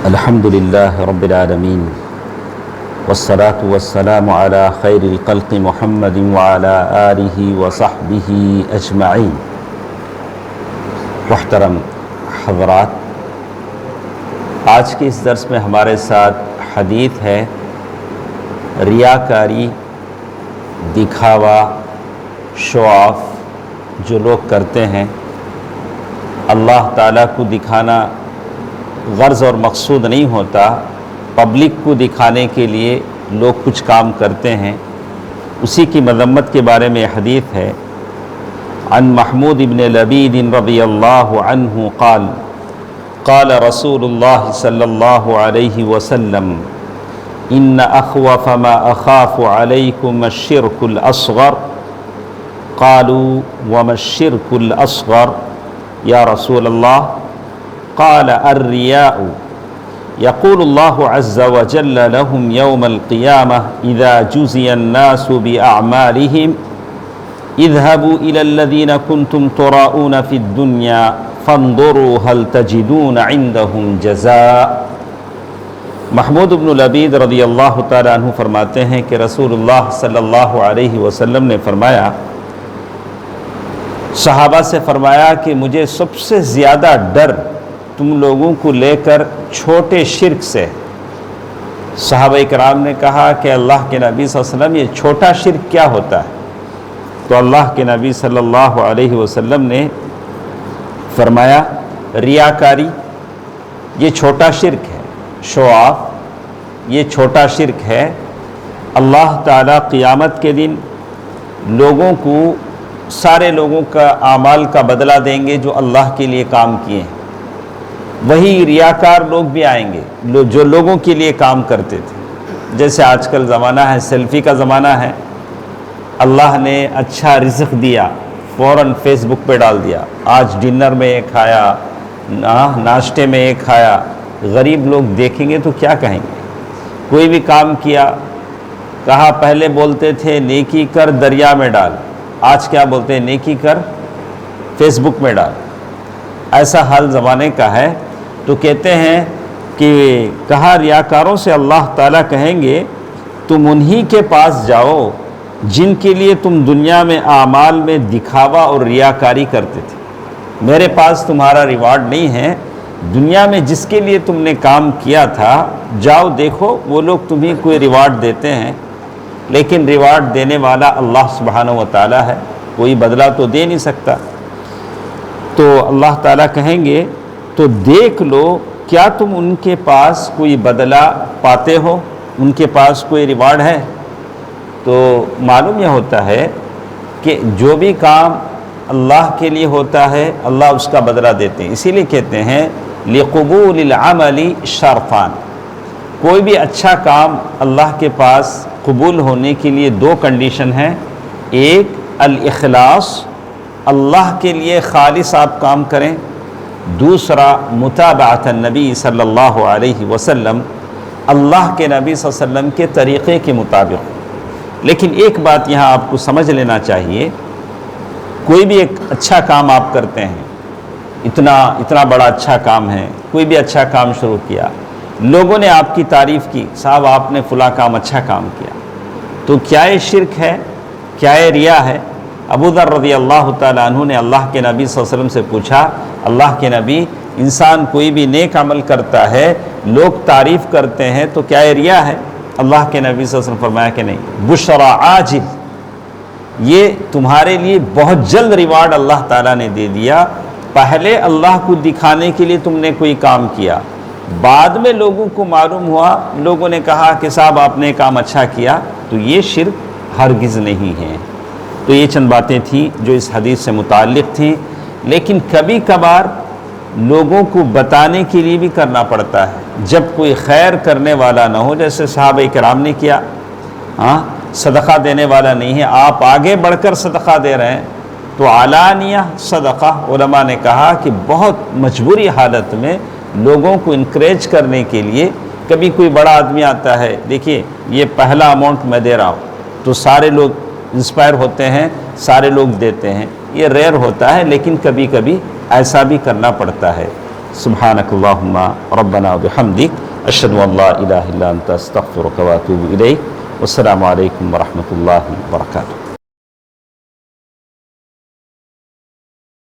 الحمد لله رب العالمين والصلاة والسلام على خير الخلق محمد وعلى آله وصحبه أجمعين۔ محترم حضرات، آج کے اس درس میں ہمارے ساتھ حدیث ہے ریاکاری، دکھاوا، شو آف جو لوگ کرتے ہیں۔ اللہ تعالیٰ کو دکھانا غرض اور مقصود نہیں ہوتا، پبلک کو دکھانے کے لیے لوگ کچھ کام کرتے ہیں، اسی کی مذمت کے بارے میں حدیث ہے۔ عن محمود بن لبید رضی اللہ عنہ قال قال رسول اللہ صلی اللہ علیہ وسلم ان اخوف ما اخاف علیکم الشرک الاصغر قالوا وما الشرک الاصغر یا رسول اللہ؟ قال الرياء يقول الله عز وجل لهم يوم القيامة إذا جزي الناس بأعمالهم اذهبوا إلى الذين كنتم تراءون في الدنيا فانظروا هل تجدون عندهم جزاء۔ محمود بن لبید رضی اللہ تعالیٰ عنہ فرماتے ہیں کہ رسول اللہ صلی اللہ علیہ وسلم نے فرمایا، صحابہ سے فرمایا کہ مجھے سب سے زیادہ ڈر تم لوگوں کو لے کر چھوٹے شرک سے۔ صحابہ کرام نے کہا کہ اللہ کے نبی صلی اللہ علیہ وسلم یہ چھوٹا شرک کیا ہوتا ہے؟ تو اللہ کے نبی صلی اللہ علیہ وسلم نے فرمایا ریاکاری یہ چھوٹا شرک ہے، شو آف یہ چھوٹا شرک ہے۔ اللہ تعالیٰ قیامت کے دن لوگوں کو، سارے لوگوں کا اعمال کا بدلہ دیں گے جو اللہ کے لیے کام کیے ہیں۔ وہی ریاکار لوگ بھی آئیں گے جو لوگوں کے لیے کام کرتے تھے۔ جیسے آج کل زمانہ ہے، سیلفی کا زمانہ ہے، اللہ نے اچھا رزق دیا، فوراً فیس بک پہ ڈال دیا، آج ڈنر میں ایک کھایا، ناشتے میں ایک کھایا۔ غریب لوگ دیکھیں گے تو کیا کہیں گے؟ کوئی بھی کام کیا، کہا پہلے بولتے تھے نیکی کر دریا میں ڈال، آج کیا بولتے ہیں؟ نیکی کر فیس بک میں ڈال۔ ایسا حال زمانے کا ہے۔ تو کہتے ہیں کہ کہا ریاکاروں سے اللہ تعالیٰ کہیں گے تم انہی کے پاس جاؤ جن کے لیے تم دنیا میں اعمال میں دکھاوا اور ریاکاری کرتے تھے، میرے پاس تمہارا ریوارڈ نہیں ہے۔ دنیا میں جس کے لیے تم نے کام کیا تھا جاؤ دیکھو، وہ لوگ تمہیں کوئی ریوارڈ دیتے ہیں، لیکن ریوارڈ دینے والا اللہ سبحانہ و تعالیٰ ہے، کوئی بدلہ تو دے نہیں سکتا۔ تو اللہ تعالیٰ کہیں گے تو دیکھ لو کیا تم ان کے پاس کوئی بدلہ پاتے ہو، ان کے پاس کوئی ریوارڈ ہے؟ تو معلوم یہ ہوتا ہے کہ جو بھی کام اللہ کے لیے ہوتا ہے اللہ اس کا بدلہ دیتے ہیں۔ اسی لیے کہتے ہیں لِقُبُولِ الْعَمَلِ شَرْطَان، کوئی بھی اچھا کام اللہ کے پاس قبول ہونے کے لیے دو کنڈیشن ہیں۔ ایک الاخلاص، اللہ کے لیے خالص آپ کام کریں۔ دوسرا متابعۃ النبی صلی اللہ علیہ وسلم، اللہ کے نبی صلی اللہ علیہ وسلم کے طریقے کے مطابق۔ لیکن ایک بات یہاں آپ کو سمجھ لینا چاہیے، کوئی بھی ایک اچھا کام آپ کرتے ہیں، اتنا بڑا اچھا کام ہے، کوئی بھی اچھا کام شروع کیا، لوگوں نے آپ کی تعریف کی، صاحب آپ نے فلاں کام اچھا کام کیا، تو کیا یہ شرک ہے؟ کیا یہ ریا ہے؟ ابو ذر رضی اللہ تعالیٰ عنہ نے اللہ کے نبی صلی اللہ علیہ وسلم سے پوچھا، اللہ کے نبی انسان کوئی بھی نیک عمل کرتا ہے، لوگ تعریف کرتے ہیں، تو کیا یہ ریا ہے؟ اللہ کے نبی صلی اللہ علیہ وسلم فرمایا کہ نہیں، بشرا عاجل، یہ تمہارے لیے بہت جلد ریوارڈ اللہ تعالیٰ نے دے دیا۔ پہلے اللہ کو دکھانے کے لیے تم نے کوئی کام کیا، بعد میں لوگوں کو معلوم ہوا، لوگوں نے کہا کہ صاحب آپ نے کام اچھا کیا، تو یہ شرک ہرگز نہیں ہے۔ تو یہ چند باتیں تھیں جو اس حدیث سے متعلق تھیں، لیکن کبھی کبھار لوگوں کو بتانے کے لیے بھی کرنا پڑتا ہے، جب کوئی خیر کرنے والا نہ ہو، جیسے صحابہ کرام نے کیا، صدقہ دینے والا نہیں ہے، آپ آگے بڑھ کر صدقہ دے رہے ہیں، تو علانیہ صدقہ، علماء نے کہا کہ بہت مجبوری حالت میں لوگوں کو انکریج کرنے کے لیے، کبھی کوئی بڑا آدمی آتا ہے، دیکھیے یہ پہلا اماؤنٹ میں دے رہا ہوں، تو سارے لوگ انسپائر ہوتے ہیں، سارے لوگ دیتے ہیں، یہ ریئر ہوتا ہے، لیکن کبھی کبھی ایسا بھی کرنا پڑتا ہے۔ سبحانک اللہم ربنا وبحمدک اشہد ان لا الہ الا انت استغفرک واتوب الیک والسلام علیکم ورحمۃ اللہ وبرکاتہ.